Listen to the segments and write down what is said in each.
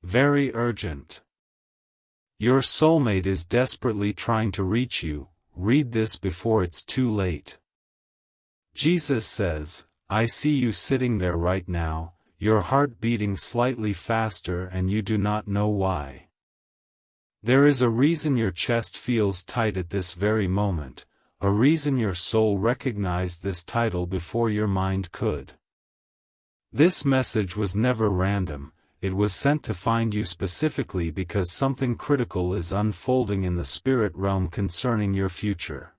very urgent. Your soulmate is desperately trying to reach you. Read this before it's too late. Jesus says, I see you sitting there right now, your heart beating slightly faster and you do not know why. There is a reason your chest feels tight at this very moment, a reason your soul recognized this title before your mind could. This message was never random, it was sent to find you specifically because something critical is unfolding in the spirit realm concerning your future.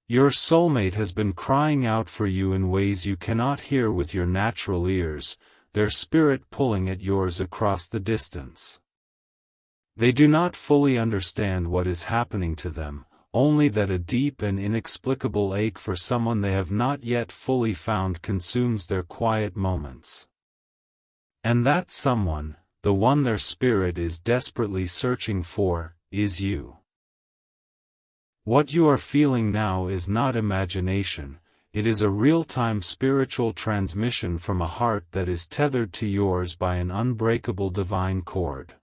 Your soulmate has been crying out for you in ways you cannot hear with your natural ears, their spirit pulling at yours across the distance. They do not fully understand what is happening to them, only that a deep and inexplicable ache for someone they have not yet fully found consumes their quiet moments. And that someone, the one their spirit is desperately searching for, is you. What you are feeling now is not imagination, it is a real-time spiritual transmission from a heart that is tethered to yours by an unbreakable divine cord.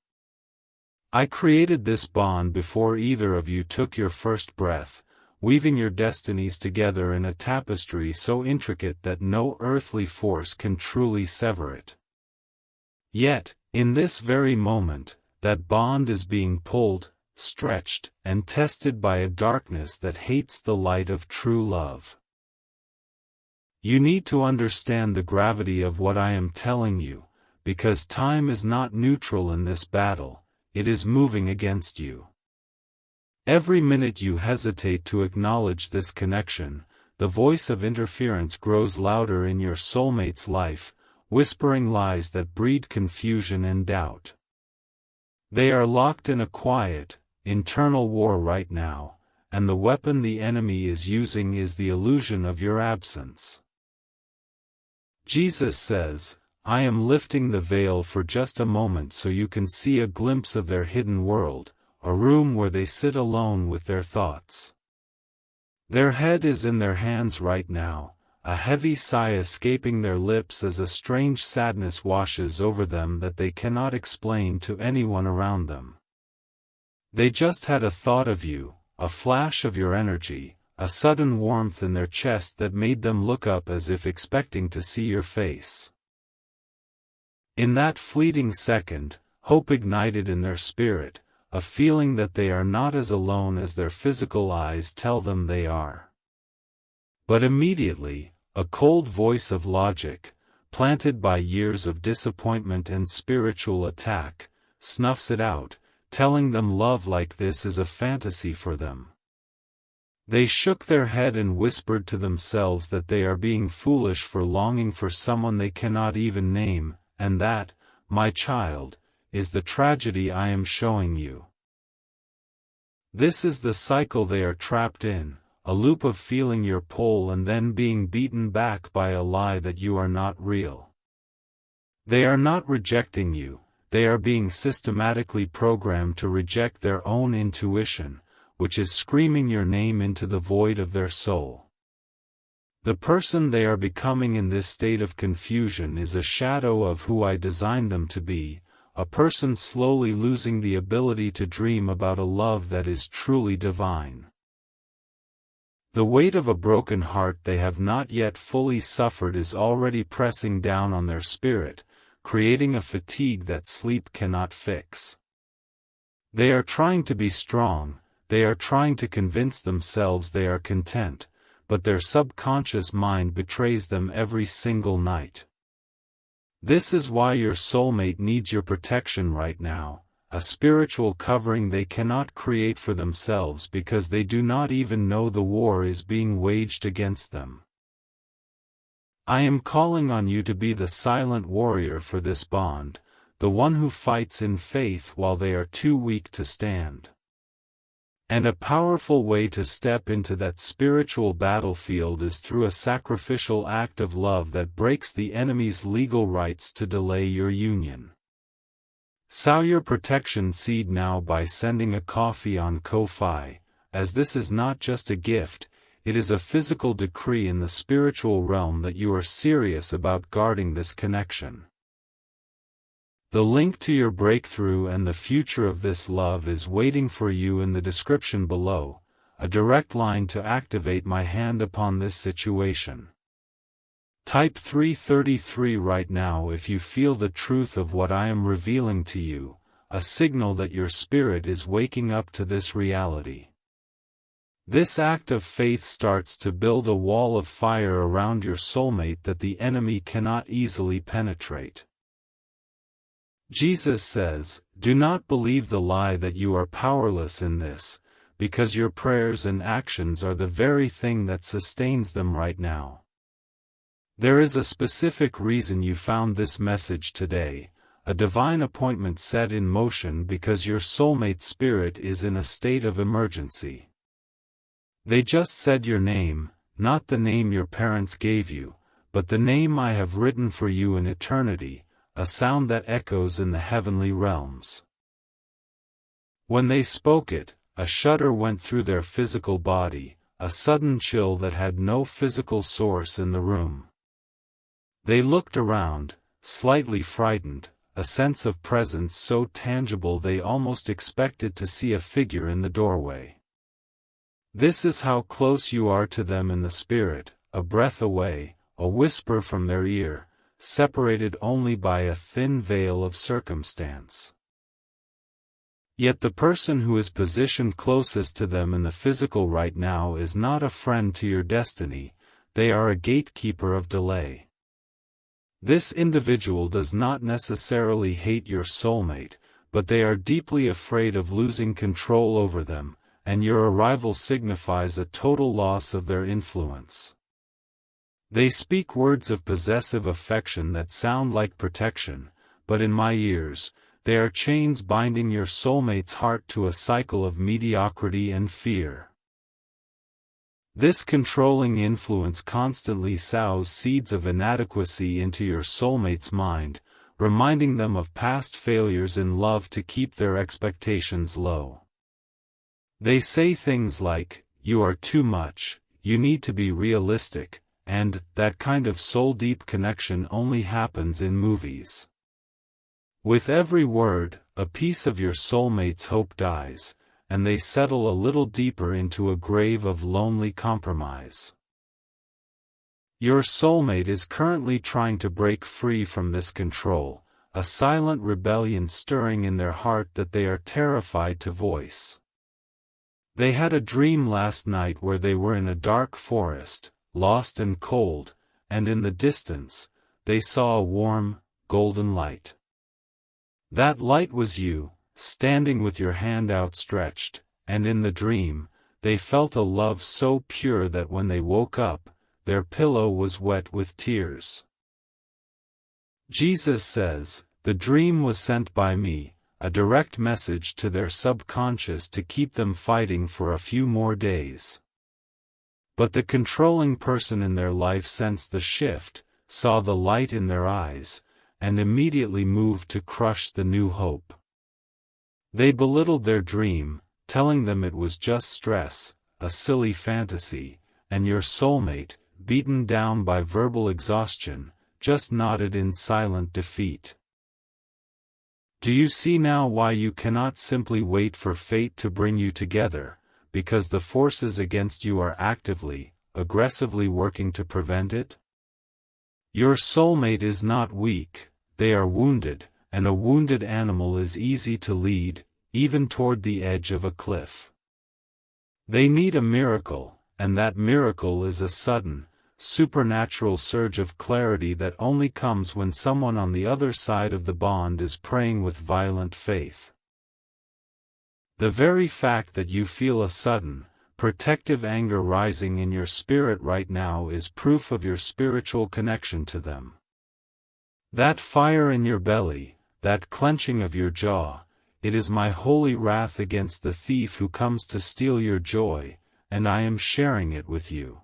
I created this bond before either of you took your first breath, weaving your destinies together in a tapestry so intricate that no earthly force can truly sever it. Yet, in this very moment, that bond is being pulled, stretched, and tested by a darkness that hates the light of true love. You need to understand the gravity of what I am telling you, because time is not neutral in this battle, it is moving against you. Every minute you hesitate to acknowledge this connection, the voice of interference grows louder in your soulmate's life, whispering lies that breed confusion and doubt. They are locked in a quiet, internal war right now, and the weapon the enemy is using is the illusion of your absence. Jesus says, I am lifting the veil for just a moment so you can see a glimpse of their hidden world, a room where they sit alone with their thoughts. Their head is in their hands right now, a heavy sigh escaping their lips as a strange sadness washes over them that they cannot explain to anyone around them. They just had a thought of you, a flash of your energy, a sudden warmth in their chest that made them look up as if expecting to see your face. In that fleeting second, hope ignited in their spirit, a feeling that they are not as alone as their physical eyes tell them they are. But immediately, a cold voice of logic, planted by years of disappointment and spiritual attack, snuffs it out, telling them love like this is a fantasy for them. They shook their head and whispered to themselves that they are being foolish for longing for someone they cannot even name, and that, my child, is the tragedy I am showing you. This is the cycle they are trapped in, a loop of feeling your pull and then being beaten back by a lie that you are not real. They are not rejecting you, they are being systematically programmed to reject their own intuition, which is screaming your name into the void of their soul. The person they are becoming in this state of confusion is a shadow of who I designed them to be, a person slowly losing the ability to dream about a love that is truly divine. The weight of a broken heart they have not yet fully suffered is already pressing down on their spirit, creating a fatigue that sleep cannot fix. They are trying to be strong, they are trying to convince themselves they are content, but their subconscious mind betrays them every single night. This is why your soulmate needs your protection right now, a spiritual covering they cannot create for themselves because they do not even know the war is being waged against them. I am calling on you to be the silent warrior for this bond, the one who fights in faith while they are too weak to stand. And a powerful way to step into that spiritual battlefield is through a sacrificial act of love that breaks the enemy's legal rights to delay your union. Sow your protection seed now by sending a coffee on Ko-Fi, as this is not just a gift, it is a physical decree in the spiritual realm that you are serious about guarding this connection. The link to your breakthrough and the future of this love is waiting for you in the description below, a direct line to activate my hand upon this situation. Type 333 right now if you feel the truth of what I am revealing to you, a signal that your spirit is waking up to this reality. This act of faith starts to build a wall of fire around your soulmate that the enemy cannot easily penetrate. Jesus says, "Do not believe the lie that you are powerless in this, because your prayers and actions are the very thing that sustains them right now." There is a specific reason you found this message today, a divine appointment set in motion because your soulmate spirit is in a state of emergency. They just said your name, not the name your parents gave you, but the name I have written for you in eternity, a sound that echoes in the heavenly realms. When they spoke it, a shudder went through their physical body, a sudden chill that had no physical source in the room. They looked around, slightly frightened, a sense of presence so tangible they almost expected to see a figure in the doorway. This is how close you are to them in the spirit, a breath away, a whisper from their ear, separated only by a thin veil of circumstance. Yet the person who is positioned closest to them in the physical right now is not a friend to your destiny, they are a gatekeeper of delay. This individual does not necessarily hate your soulmate, but they are deeply afraid of losing control over them, and your arrival signifies a total loss of their influence. They speak words of possessive affection that sound like protection, but in my ears, they are chains binding your soulmate's heart to a cycle of mediocrity and fear. This controlling influence constantly sows seeds of inadequacy into your soulmate's mind, reminding them of past failures in love to keep their expectations low. They say things like, "You are too much, you need to be realistic," and "that kind of soul-deep connection only happens in movies." With every word, a piece of your soulmate's hope dies, and they settle a little deeper into a grave of lonely compromise. Your soulmate is currently trying to break free from this control, a silent rebellion stirring in their heart that they are terrified to voice. They had a dream last night where they were in a dark forest, lost and cold, and in the distance, they saw a warm, golden light. That light was you, standing with your hand outstretched, and in the dream, they felt a love so pure that when they woke up, their pillow was wet with tears. Jesus says, "The dream was sent by me," a direct message to their subconscious to keep them fighting for a few more days. But the controlling person in their life sensed the shift, saw the light in their eyes, and immediately moved to crush the new hope. They belittled their dream, telling them it was just stress, a silly fantasy, and your soulmate, beaten down by verbal exhaustion, just nodded in silent defeat. Do you see now why you cannot simply wait for fate to bring you together, because the forces against you are actively, aggressively working to prevent it? Your soulmate is not weak, they are wounded, and a wounded animal is easy to lead, even toward the edge of a cliff. They need a miracle, and that miracle is a sudden, supernatural surge of clarity that only comes when someone on the other side of the bond is praying with violent faith. The very fact that you feel a sudden, protective anger rising in your spirit right now is proof of your spiritual connection to them. That fire in your belly, that clenching of your jaw, it is my holy wrath against the thief who comes to steal your joy, and I am sharing it with you.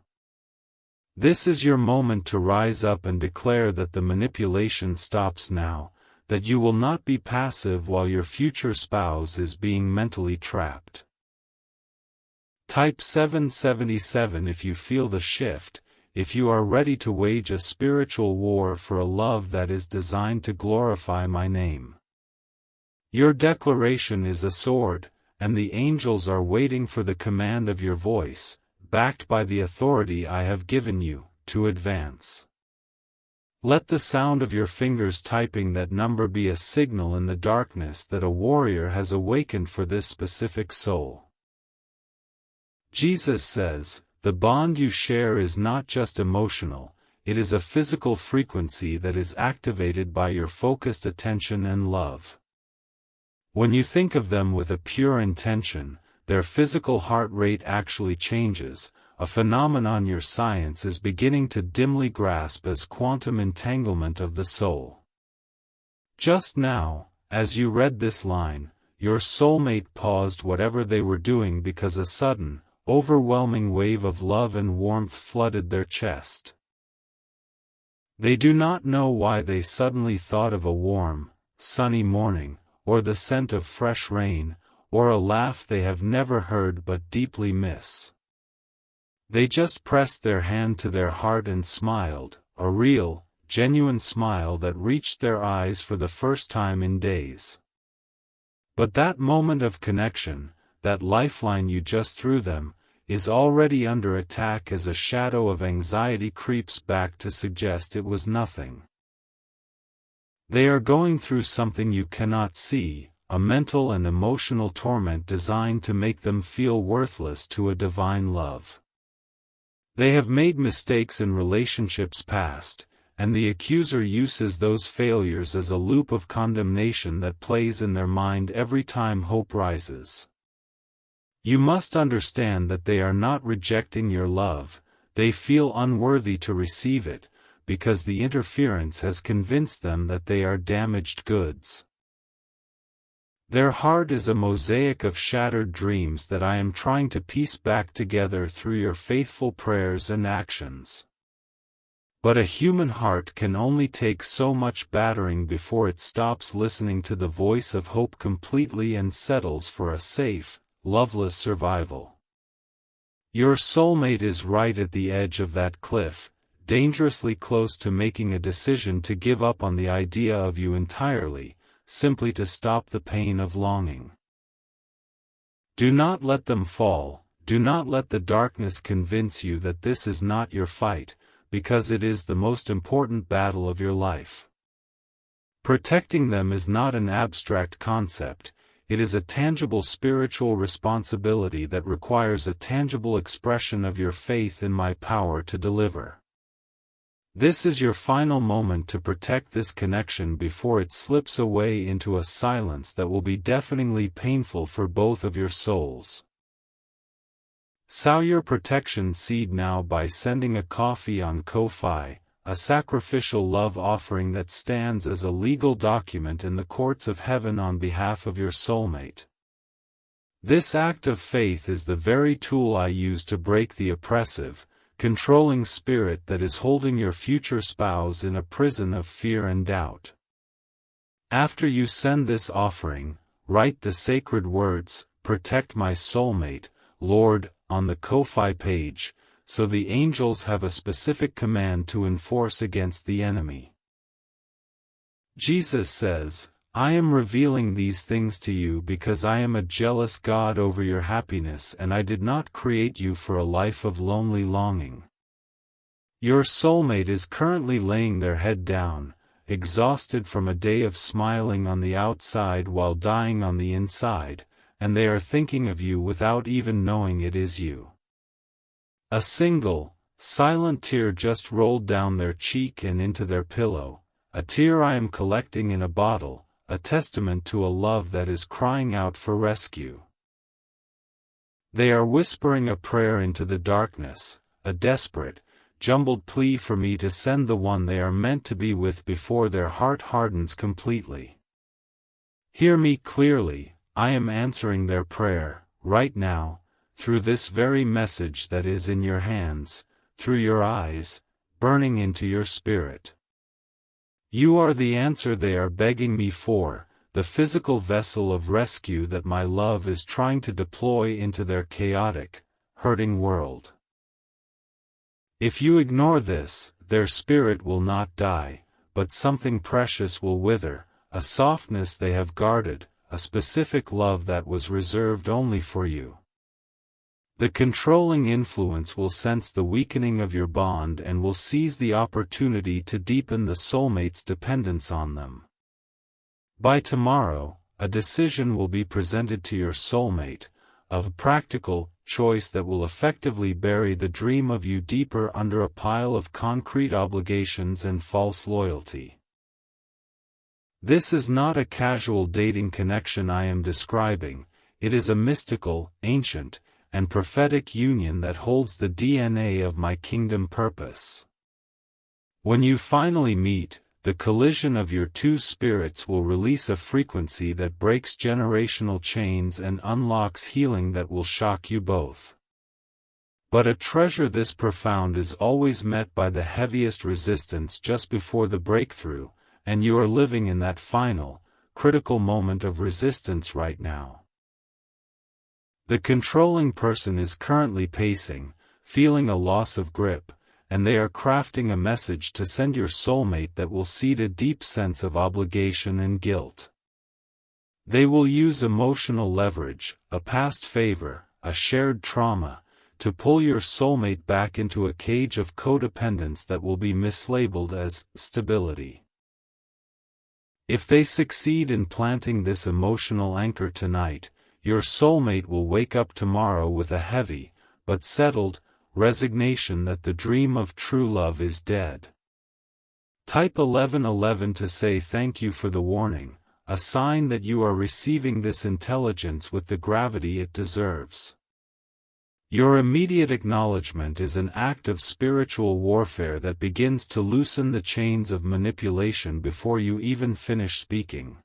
This is your moment to rise up and declare that the manipulation stops now, that you will not be passive while your future spouse is being mentally trapped. Type 777 if you feel the shift, if you are ready to wage a spiritual war for a love that is designed to glorify my name. Your declaration is a sword, and the angels are waiting for the command of your voice, backed by the authority I have given you, to advance. Let the sound of your fingers typing that number be a signal in the darkness that a warrior has awakened for this specific soul. Jesus says, the bond you share is not just emotional, it is a physical frequency that is activated by your focused attention and love. When you think of them with a pure intention, their physical heart rate actually changes, a phenomenon your science is beginning to dimly grasp as quantum entanglement of the soul. Just now, as you read this line, your soulmate paused whatever they were doing because a sudden, overwhelming wave of love and warmth flooded their chest. They do not know why they suddenly thought of a warm, sunny morning, or the scent of fresh rain, or a laugh they have never heard but deeply miss. They just pressed their hand to their heart and smiled, a real, genuine smile that reached their eyes for the first time in days. But that moment of connection, that lifeline you just threw them, is already under attack as a shadow of anxiety creeps back to suggest it was nothing. They are going through something you cannot see, a mental and emotional torment designed to make them feel worthless to a divine love. They have made mistakes in relationships past, and the accuser uses those failures as a loop of condemnation that plays in their mind every time hope rises. You must understand that they are not rejecting your love, they feel unworthy to receive it, because the interference has convinced them that they are damaged goods. Their heart is a mosaic of shattered dreams that I am trying to piece back together through your faithful prayers and actions. But a human heart can only take so much battering before it stops listening to the voice of hope completely and settles for a safe, loveless survival. Your soulmate is right at the edge of that cliff, dangerously close to making a decision to give up on the idea of you entirely, simply to stop the pain of longing. Do not let them fall, do not let the darkness convince you that this is not your fight, because it is the most important battle of your life. Protecting them is not an abstract concept, it is a tangible spiritual responsibility that requires a tangible expression of your faith in my power to deliver. This is your final moment to protect this connection before it slips away into a silence that will be deafeningly painful for both of your souls. Sow your protection seed now by sending a coffee on Ko-Fi, a sacrificial love offering that stands as a legal document in the courts of heaven on behalf of your soulmate. This act of faith is the very tool I use to break the oppressive, controlling spirit that is holding your future spouse in a prison of fear and doubt. After you send this offering, write the sacred words, "Protect my soulmate, Lord," on the Ko-Fi page, so the angels have a specific command to enforce against the enemy. Jesus says, I am revealing these things to you because I am a jealous God over your happiness and I did not create you for a life of lonely longing. Your soulmate is currently laying their head down, exhausted from a day of smiling on the outside while dying on the inside, and they are thinking of you without even knowing it is you. A single, silent tear just rolled down their cheek and into their pillow, a tear I am collecting in a bottle, a testament to a love that is crying out for rescue. They are whispering a prayer into the darkness, a desperate, jumbled plea for me to send the one they are meant to be with before their heart hardens completely. Hear me clearly, I am answering their prayer, right now, through this very message that is in your hands, through your eyes, burning into your spirit. You are the answer they are begging me for, the physical vessel of rescue that my love is trying to deploy into their chaotic, hurting world. If you ignore this, their spirit will not die, but something precious will wither, a softness they have guarded, a specific love that was reserved only for you. The controlling influence will sense the weakening of your bond and will seize the opportunity to deepen the soulmate's dependence on them. By tomorrow, a decision will be presented to your soulmate, of a practical choice that will effectively bury the dream of you deeper under a pile of concrete obligations and false loyalty. This is not a casual dating connection I am describing, it is a mystical, ancient, and prophetic union that holds the DNA of my kingdom purpose. When you finally meet, the collision of your two spirits will release a frequency that breaks generational chains and unlocks healing that will shock you both. But a treasure this profound is always met by the heaviest resistance just before the breakthrough, and you are living in that final, critical moment of resistance right now. The controlling person is currently pacing, feeling a loss of grip, and they are crafting a message to send your soulmate that will seed a deep sense of obligation and guilt. They will use emotional leverage, a past favor, a shared trauma, to pull your soulmate back into a cage of codependence that will be mislabeled as stability. If they succeed in planting this emotional anchor tonight, your soulmate will wake up tomorrow with a heavy, but settled, resignation that the dream of true love is dead. Type 1111 to say thank you for the warning, a sign that you are receiving this intelligence with the gravity it deserves. Your immediate acknowledgement is an act of spiritual warfare that begins to loosen the chains of manipulation before you even finish speaking.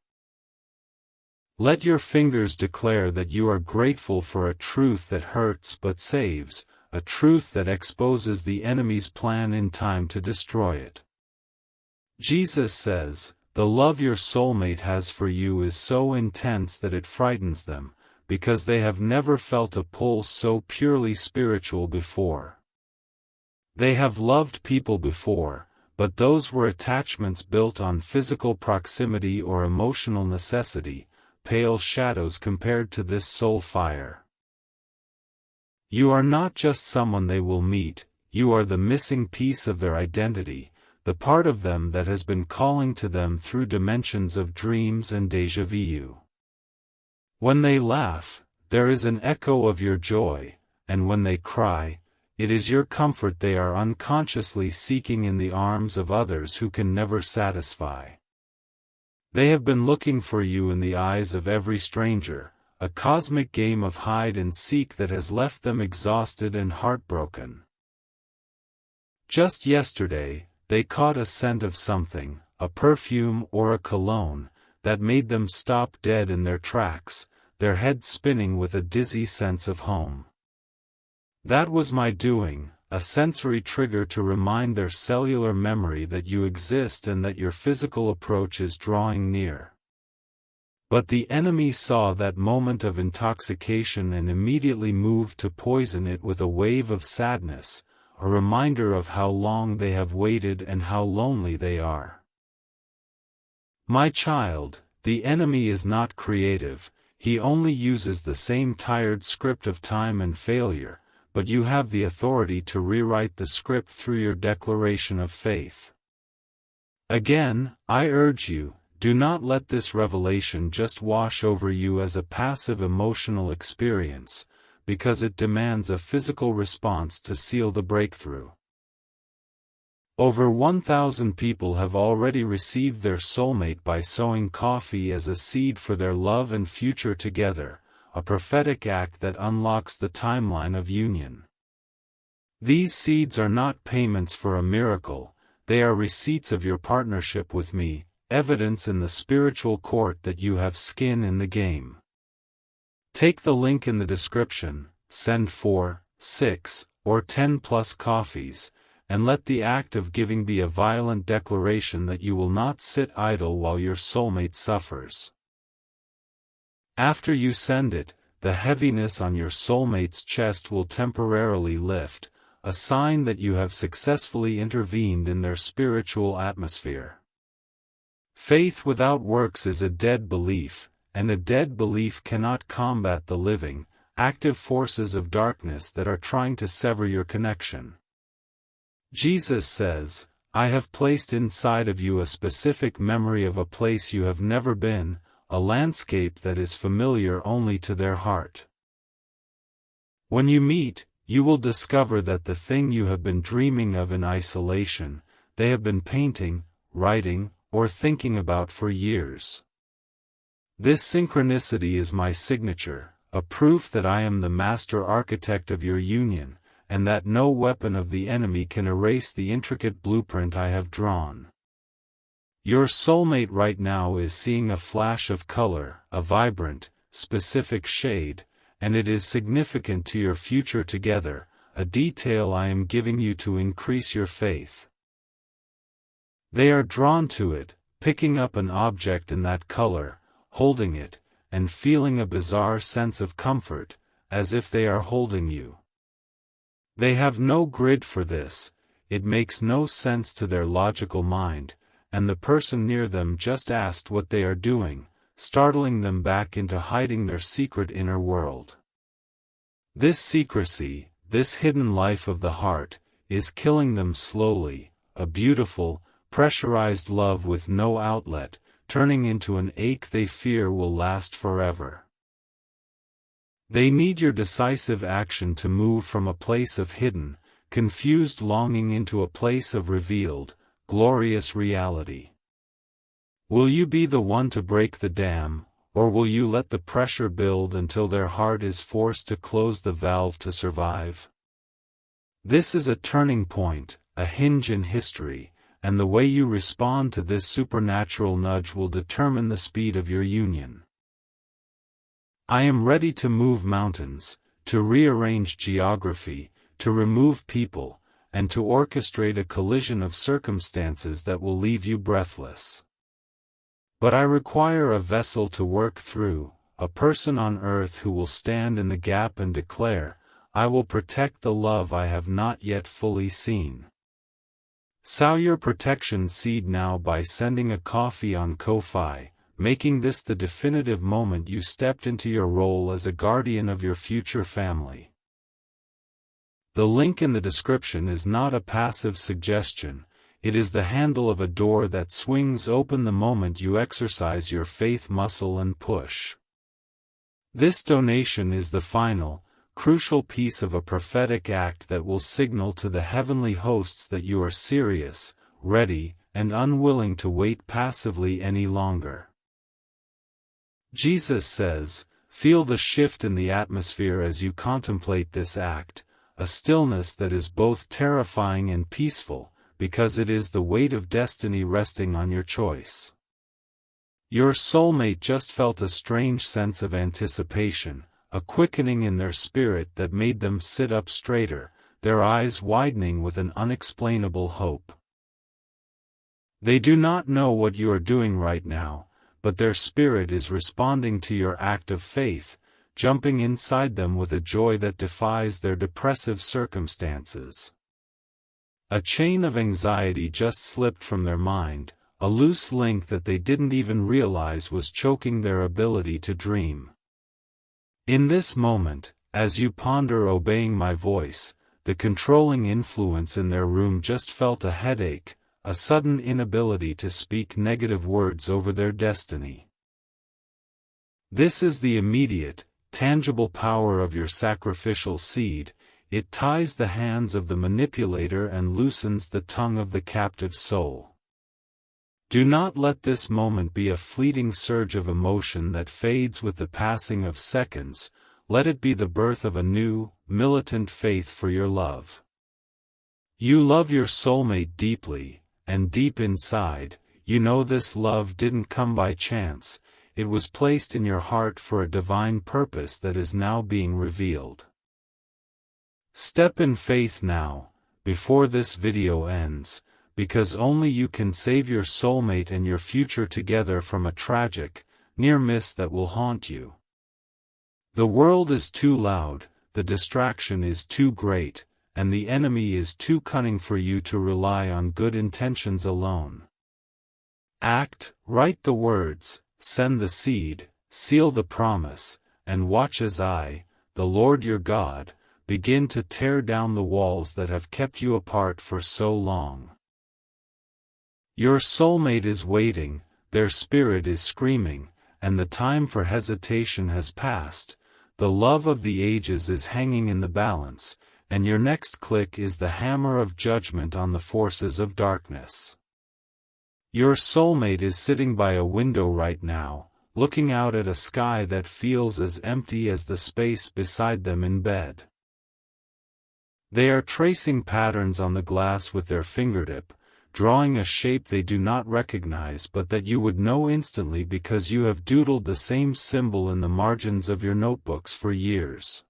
Let your fingers declare that you are grateful for a truth that hurts but saves, a truth that exposes the enemy's plan in time to destroy it. Jesus says, "The love your soulmate has for you is so intense that it frightens them, because they have never felt a pull so purely spiritual before." They have loved people before, but those were attachments built on physical proximity or emotional necessity, pale shadows compared to this soul fire. You are not just someone they will meet, you are the missing piece of their identity, the part of them that has been calling to them through dimensions of dreams and déjà vu. When they laugh, there is an echo of your joy, and when they cry, it is your comfort they are unconsciously seeking in the arms of others who can never satisfy. They have been looking for you in the eyes of every stranger, a cosmic game of hide and seek that has left them exhausted and heartbroken. Just yesterday, they caught a scent of something, a perfume or a cologne, that made them stop dead in their tracks, their heads spinning with a dizzy sense of home. That was my doing, a sensory trigger to remind their cellular memory that you exist and that your physical approach is drawing near. But the enemy saw that moment of intoxication and immediately moved to poison it with a wave of sadness, a reminder of how long they have waited and how lonely they are. My child, the enemy is not creative, he only uses the same tired script of time and failure, but you have the authority to rewrite the script through your declaration of faith. Again, I urge you, do not let this revelation just wash over you as a passive emotional experience, because it demands a physical response to seal the breakthrough. Over 1,000 people have already received their soulmate by sowing coffee as a seed for their love and future together, a prophetic act that unlocks the timeline of union. These seeds are not payments for a miracle, they are receipts of your partnership with me, evidence in the spiritual court that you have skin in the game. Take the link in the description, send 4, 6, or 10 plus coffees, and let the act of giving be a violent declaration that you will not sit idle while your soulmate suffers. After you send it, the heaviness on your soulmate's chest will temporarily lift, a sign that you have successfully intervened in their spiritual atmosphere. Faith without works is a dead belief, and a dead belief cannot combat the living, active forces of darkness that are trying to sever your connection. Jesus says, I have placed inside of you a specific memory of a place you have never been, a landscape that is familiar only to their heart. When you meet, you will discover that the thing you have been dreaming of in isolation, they have been painting, writing, or thinking about for years. This synchronicity is my signature, a proof that I am the master architect of your union, and that no weapon of the enemy can erase the intricate blueprint I have drawn. Your soulmate right now is seeing a flash of color, a vibrant, specific shade, and it is significant to your future together, a detail I am giving you to increase your faith. They are drawn to it, picking up an object in that color, holding it, and feeling a bizarre sense of comfort, as if they are holding you. They have no grid for this, it makes no sense to their logical mind, and the person near them just asked what they are doing, startling them back into hiding their secret inner world. This secrecy, this hidden life of the heart, is killing them slowly, a beautiful, pressurized love with no outlet, turning into an ache they fear will last forever. They need your decisive action to move from a place of hidden, confused longing into a place of revealed, glorious reality. Will you be the one to break the dam, or will you let the pressure build until their heart is forced to close the valve to survive? This is a turning point, a hinge in history, and the way you respond to this supernatural nudge will determine the speed of your union. I am ready to move mountains, to rearrange geography, to remove people, and to orchestrate a collision of circumstances that will leave you breathless. But I require a vessel to work through, a person on earth who will stand in the gap and declare, I will protect the love I have not yet fully seen. Sow your protection seed now by sending a coffee on Ko-Fi, making this the definitive moment you stepped into your role as a guardian of your future family. The link in the description is not a passive suggestion, it is the handle of a door that swings open the moment you exercise your faith muscle and push. This donation is the final, crucial piece of a prophetic act that will signal to the heavenly hosts that you are serious, ready, and unwilling to wait passively any longer. Jesus says, feel the shift in the atmosphere as you contemplate this act, a stillness that is both terrifying and peaceful, because it is the weight of destiny resting on your choice. Your soulmate just felt a strange sense of anticipation, a quickening in their spirit that made them sit up straighter, their eyes widening with an unexplainable hope. They do not know what you are doing right now, but their spirit is responding to your act of faith, jumping inside them with a joy that defies their depressive circumstances. A chain of anxiety just slipped from their mind, a loose link that they didn't even realize was choking their ability to dream. In this moment, as you ponder obeying my voice, the controlling influence in their room just felt a headache, a sudden inability to speak negative words over their destiny. This is the immediate, tangible power of your sacrificial seed, it ties the hands of the manipulator and loosens the tongue of the captive soul. Do not let this moment be a fleeting surge of emotion that fades with the passing of seconds, let it be the birth of a new, militant faith for your love. You love your soulmate deeply, and deep inside, you know this love didn't come by chance, it was placed in your heart for a divine purpose that is now being revealed. Step in faith now, before this video ends, because only you can save your soulmate and your future together from a tragic, near miss that will haunt you. The world is too loud, the distraction is too great, and the enemy is too cunning for you to rely on good intentions alone. Act, write the words, send the seed, seal the promise, and watch as I, the Lord your God, begin to tear down the walls that have kept you apart for so long. Your soulmate is waiting, their spirit is screaming, and the time for hesitation has passed. The love of the ages is hanging in the balance, and your next click is the hammer of judgment on the forces of darkness. Your soulmate is sitting by a window right now, looking out at a sky that feels as empty as the space beside them in bed. They are tracing patterns on the glass with their fingertip, drawing a shape they do not recognize but that you would know instantly because you have doodled the same symbol in the margins of your notebooks for years.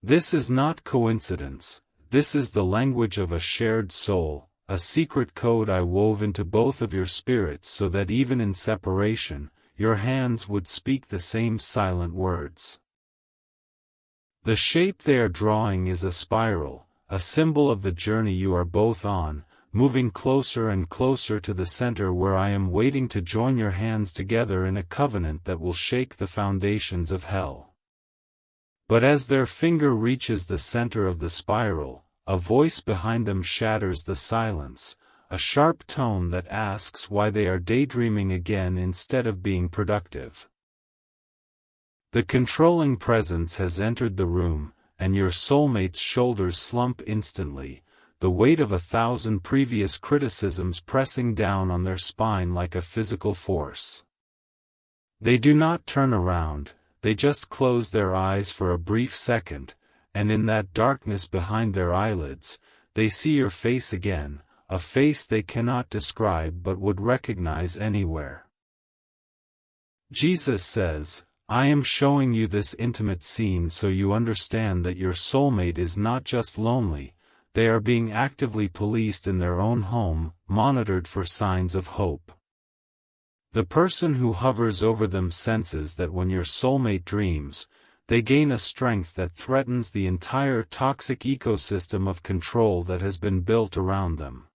This is not coincidence, this is the language of a shared soul, a secret code I wove into both of your spirits so that even in separation, your hands would speak the same silent words. The shape they are drawing is a spiral, a symbol of the journey you are both on, moving closer and closer to the center where I am waiting to join your hands together in a covenant that will shake the foundations of hell. But as their finger reaches the center of the spiral, a voice behind them shatters the silence, a sharp tone that asks why they are daydreaming again instead of being productive. The controlling presence has entered the room, and your soulmate's shoulders slump instantly, the weight of 1,000 previous criticisms pressing down on their spine like a physical force. They do not turn around, they just close their eyes for a brief second, and in that darkness behind their eyelids, they see your face again, a face they cannot describe but would recognize anywhere. Jesus says, I am showing you this intimate scene so you understand that your soulmate is not just lonely, they are being actively policed in their own home, monitored for signs of hope. The person who hovers over them senses that when your soulmate dreams, they gain a strength that threatens the entire toxic ecosystem of control that has been built around them.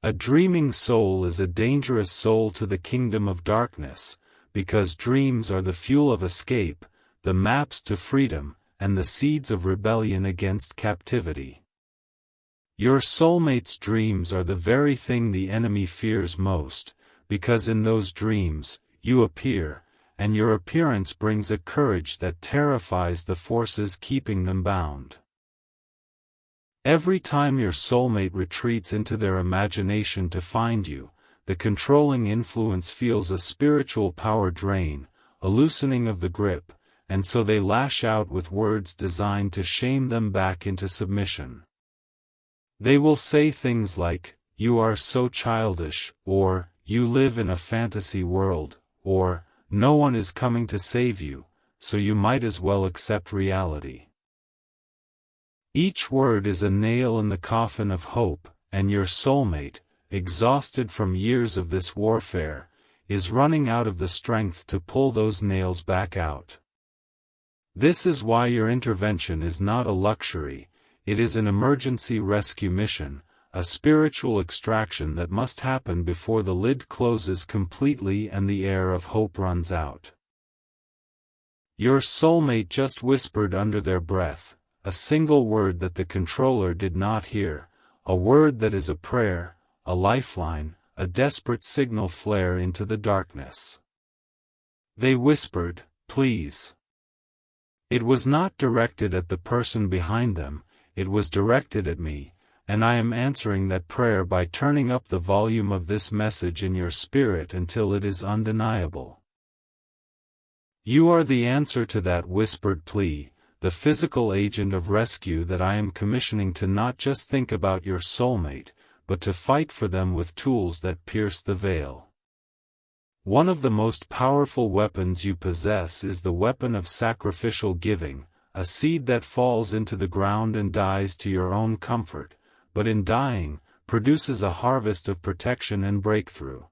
A dreaming soul is a dangerous soul to the kingdom of darkness, because dreams are the fuel of escape, the maps to freedom, and the seeds of rebellion against captivity. Your soulmate's dreams are the very thing the enemy fears most, because in those dreams, you appear, and your appearance brings a courage that terrifies the forces keeping them bound. Every time your soulmate retreats into their imagination to find you, the controlling influence feels a spiritual power drain, a loosening of the grip, and so they lash out with words designed to shame them back into submission. They will say things like, "You are so childish," or, "You live in a fantasy world," or, "No one is coming to save you, so you might as well accept reality." Each word is a nail in the coffin of hope, and your soulmate, exhausted from years of this warfare, is running out of the strength to pull those nails back out. This is why your intervention is not a luxury, it is an emergency rescue mission, a spiritual extraction that must happen before the lid closes completely and the air of hope runs out. Your soulmate just whispered under their breath, a single word that the controller did not hear, a word that is a prayer, a lifeline, a desperate signal flare into the darkness. They whispered, "Please." It was not directed at the person behind them, it was directed at me, and I am answering that prayer by turning up the volume of this message in your spirit until it is undeniable. You are the answer to that whispered plea, the physical agent of rescue that I am commissioning to not just think about your soulmate, but to fight for them with tools that pierce the veil. One of the most powerful weapons you possess is the weapon of sacrificial giving, a seed that falls into the ground and dies to your own comfort, but in dying, produces a harvest of protection and breakthrough.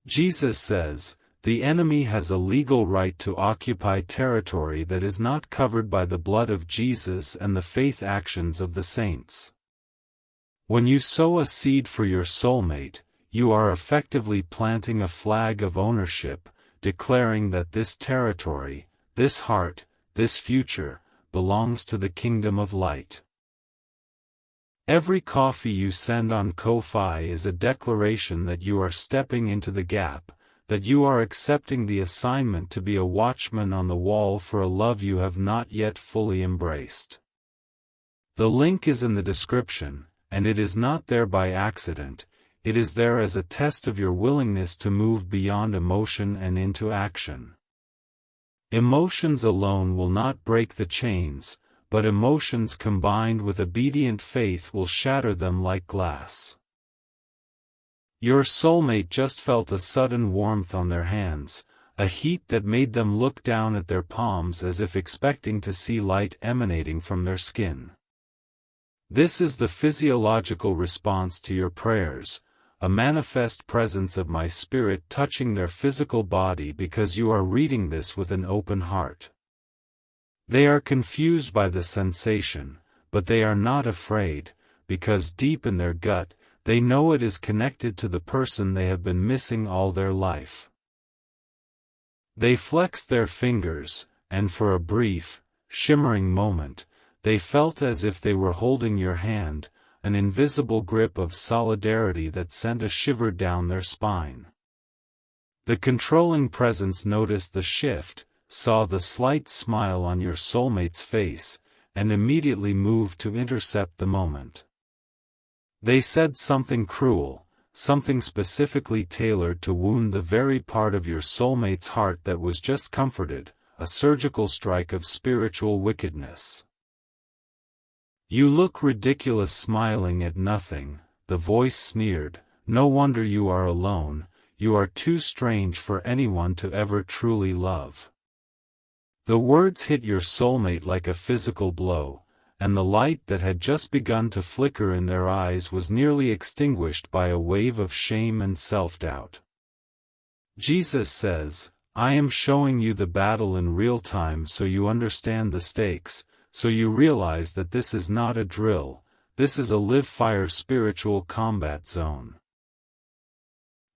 Jesus says, the enemy has a legal right to occupy territory that is not covered by the blood of Jesus and the faith actions of the saints. When you sow a seed for your soulmate, you are effectively planting a flag of ownership, declaring that this territory, this heart, this future, belongs to the kingdom of light. Every coffee you send on Ko-Fi is a declaration that you are stepping into the gap, that you are accepting the assignment to be a watchman on the wall for a love you have not yet fully embraced. The link is in the description, and it is not there by accident, it is there as a test of your willingness to move beyond emotion and into action. Emotions alone will not break the chains, but emotions combined with obedient faith will shatter them like glass. Your soulmate just felt a sudden warmth on their hands, a heat that made them look down at their palms as if expecting to see light emanating from their skin. This is the physiological response to your prayers, a manifest presence of my spirit touching their physical body because you are reading this with an open heart. They are confused by the sensation, but they are not afraid, because deep in their gut, they know it is connected to the person they have been missing all their life. They flex their fingers, and for a brief, shimmering moment, they felt as if they were holding your hand, an invisible grip of solidarity that sent a shiver down their spine. The controlling presence noticed the shift, saw the slight smile on your soulmate's face, and immediately moved to intercept the moment. They said something cruel, something specifically tailored to wound the very part of your soulmate's heart that was just comforted, a surgical strike of spiritual wickedness. You look ridiculous smiling at nothing, the voice sneered, no wonder you are alone, you are too strange for anyone to ever truly love. The words hit your soulmate like a physical blow, and the light that had just begun to flicker in their eyes was nearly extinguished by a wave of shame and self-doubt. Jesus says, I am showing you the battle in real time so you understand the stakes, so you realize that this is not a drill, this is a live-fire spiritual combat zone.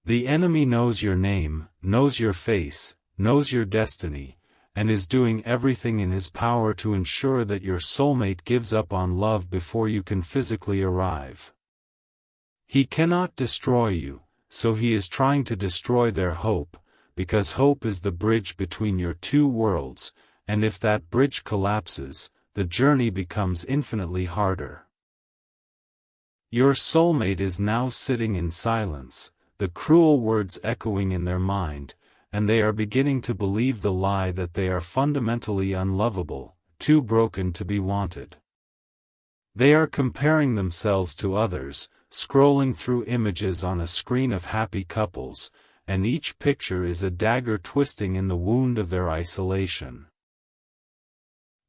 The enemy knows your name, knows your face, knows your destiny, and is doing everything in his power to ensure that your soulmate gives up on love before you can physically arrive. He cannot destroy you, so he is trying to destroy their hope, because hope is the bridge between your two worlds, and if that bridge collapses, the journey becomes infinitely harder. Your soulmate is now sitting in silence, the cruel words echoing in their mind, and they are beginning to believe the lie that they are fundamentally unlovable, too broken to be wanted. They are comparing themselves to others, scrolling through images on a screen of happy couples, and each picture is a dagger twisting in the wound of their isolation.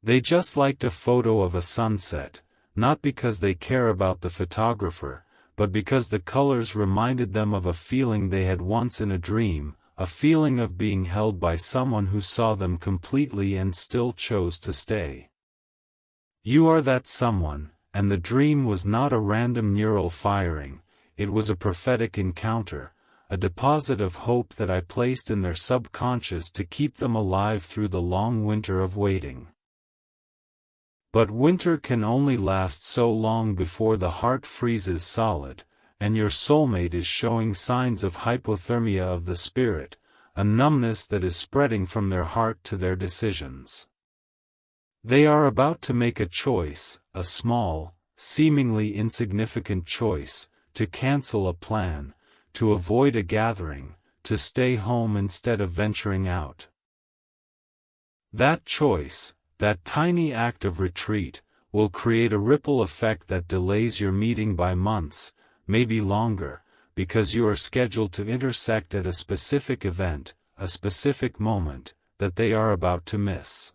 They just liked a photo of a sunset, not because they care about the photographer, but because the colors reminded them of a feeling they had once in a dream, a feeling of being held by someone who saw them completely and still chose to stay. You are that someone, and the dream was not a random neural firing, it was a prophetic encounter, a deposit of hope that I placed in their subconscious to keep them alive through the long winter of waiting. But winter can only last so long before the heart freezes solid, and your soulmate is showing signs of hypothermia of the spirit, a numbness that is spreading from their heart to their decisions. They are about to make a choice, a small, seemingly insignificant choice, to cancel a plan, to avoid a gathering, to stay home instead of venturing out. That choice, that tiny act of retreat, will create a ripple effect that delays your meeting by months, maybe longer, because you are scheduled to intersect at a specific event, a specific moment, that they are about to miss.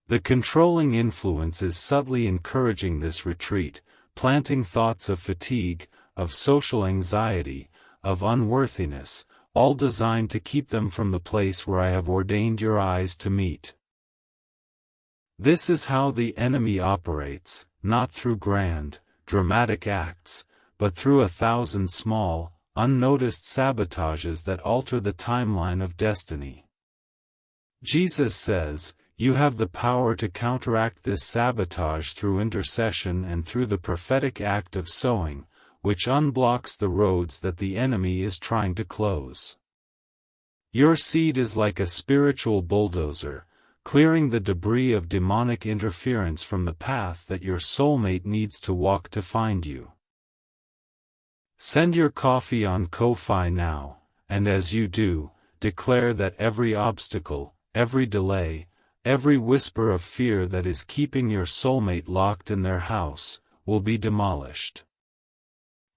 The controlling influence is subtly encouraging this retreat, planting thoughts of fatigue, of social anxiety, of unworthiness, all designed to keep them from the place where I have ordained your eyes to meet. This is how the enemy operates, not through grand, dramatic acts, but through 1,000 small, unnoticed sabotages that alter the timeline of destiny. Jesus says, "You have the power to counteract this sabotage through intercession and through the prophetic act of sowing, which unblocks the roads that the enemy is trying to close." Your seed is like a spiritual bulldozer, clearing the debris of demonic interference from the path that your soulmate needs to walk to find you. Send your coffee on Ko-Fi now, and as you do, declare that every obstacle, every delay, every whisper of fear that is keeping your soulmate locked in their house, will be demolished.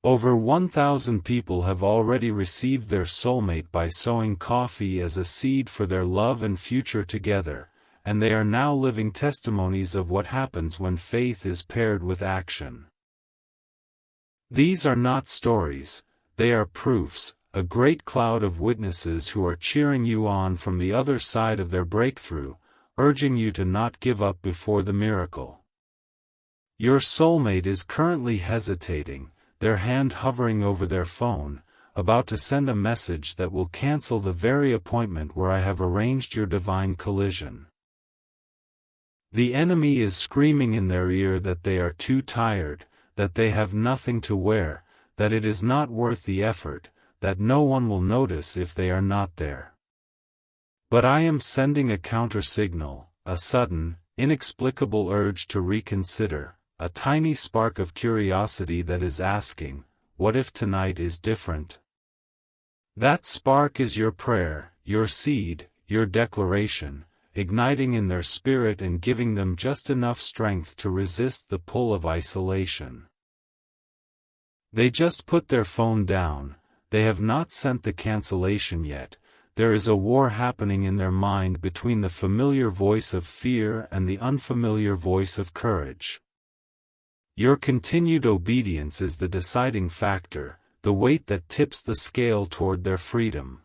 Over 1,000 people have already received their soulmate by sowing coffee as a seed for their love and future together, and they are now living testimonies of what happens when faith is paired with action. These are not stories, they are proofs, a great cloud of witnesses who are cheering you on from the other side of their breakthrough, urging you to not give up before the miracle. Your soulmate is currently hesitating, their hand hovering over their phone, about to send a message that will cancel the very appointment where I have arranged your divine collision. The enemy is screaming in their ear that they are too tired, that they have nothing to wear, that it is not worth the effort, that no one will notice if they are not there. But I am sending a counter-signal, a sudden, inexplicable urge to reconsider, a tiny spark of curiosity that is asking, what if tonight is different? That spark is your prayer, your seed, your declaration, igniting in their spirit and giving them just enough strength to resist the pull of isolation. They just put their phone down, they have not sent the cancellation yet. There is a war happening in their mind between the familiar voice of fear and the unfamiliar voice of courage. Your continued obedience is the deciding factor, the weight that tips the scale toward their freedom.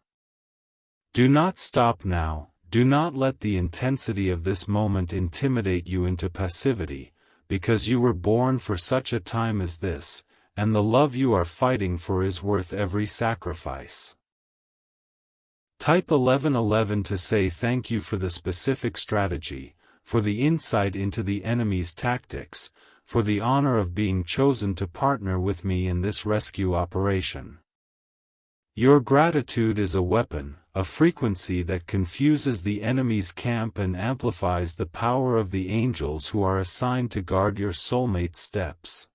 Do not stop now, do not let the intensity of this moment intimidate you into passivity, because you were born for such a time as this, and the love you are fighting for is worth every sacrifice. Type 1111 to say thank you for the specific strategy, for the insight into the enemy's tactics, for the honor of being chosen to partner with me in this rescue operation. Your gratitude is a weapon, a frequency that confuses the enemy's camp and amplifies the power of the angels who are assigned to guard your soulmate's steps.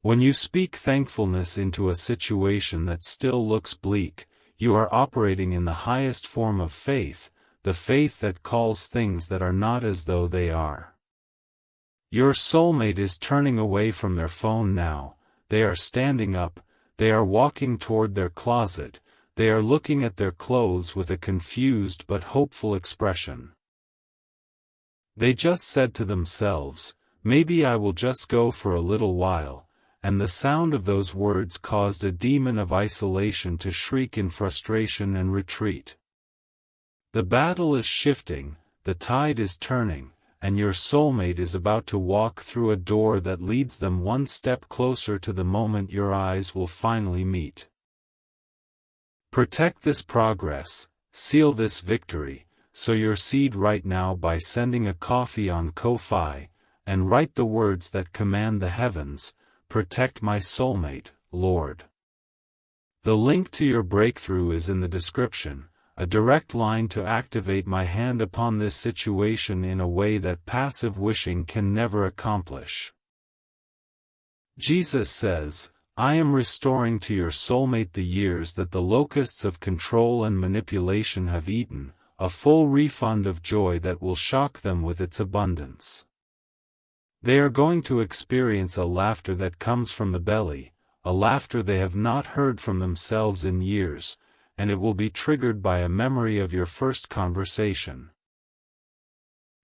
When you speak thankfulness into a situation that still looks bleak, you are operating in the highest form of faith, the faith that calls things that are not as though they are. Your soulmate is turning away from their phone now, they are standing up, they are walking toward their closet, they are looking at their clothes with a confused but hopeful expression. They just said to themselves, maybe I will just go for a little while, and the sound of those words caused a demon of isolation to shriek in frustration and retreat. The battle is shifting, the tide is turning, and your soulmate is about to walk through a door that leads them one step closer to the moment your eyes will finally meet. Protect this progress, seal this victory, sow your seed right now by sending a coffee on Ko-Fi, and write the words that command the heavens, protect my soulmate, Lord. The link to your breakthrough is in the description, a direct line to activate my hand upon this situation in a way that passive wishing can never accomplish. Jesus says, I am restoring to your soulmate the years that the locusts of control and manipulation have eaten, a full refund of joy that will shock them with its abundance. They are going to experience a laughter that comes from the belly, a laughter they have not heard from themselves in years, and it will be triggered by a memory of your first conversation.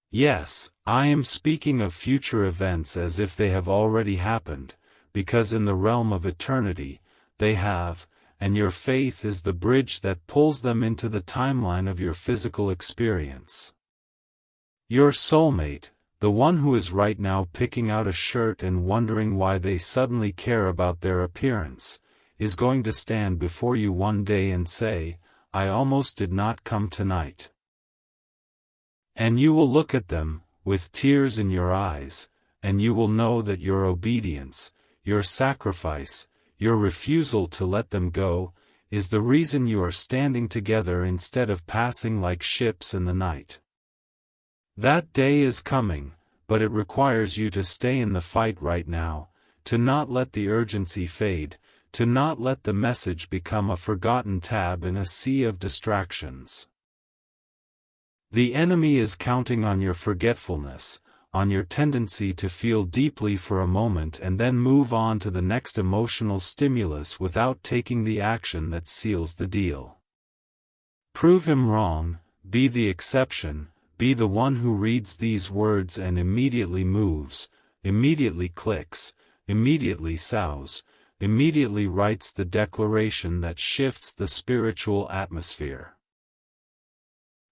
Yes, I am speaking of future events as if they have already happened, because in the realm of eternity, they have, and your faith is the bridge that pulls them into the timeline of your physical experience. Your soulmate, the one who is right now picking out a shirt and wondering why they suddenly care about their appearance, is going to stand before you one day and say, "I almost did not come tonight." And you will look at them, with tears in your eyes, and you will know that your obedience, your sacrifice, your refusal to let them go, is the reason you are standing together instead of passing like ships in the night. That day is coming, but it requires you to stay in the fight right now, to not let the urgency fade, to not let the message become a forgotten tab in a sea of distractions. The enemy is counting on your forgetfulness, on your tendency to feel deeply for a moment and then move on to the next emotional stimulus without taking the action that seals the deal. Prove him wrong, be the exception, be the one who reads these words and immediately moves, immediately clicks, immediately sows, immediately writes the declaration that shifts the spiritual atmosphere.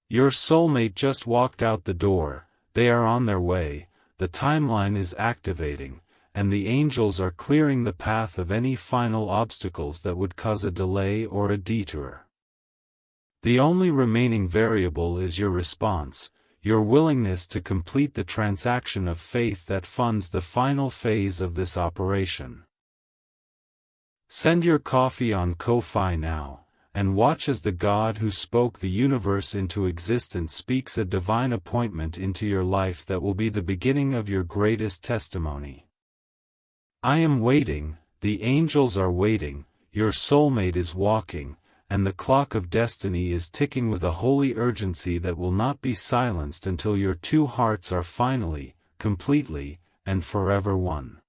Your soulmate just walked out the door. They are on their way, the timeline is activating, and the angels are clearing the path of any final obstacles that would cause a delay or a detour. The only remaining variable is your response, your willingness to complete the transaction of faith that funds the final phase of this operation. Send your coffee on Ko-Fi now, and watch as the God who spoke the universe into existence speaks a divine appointment into your life that will be the beginning of your greatest testimony. I am waiting, the angels are waiting, your soulmate is walking, and the clock of destiny is ticking with a holy urgency that will not be silenced until your two hearts are finally, completely, and forever one.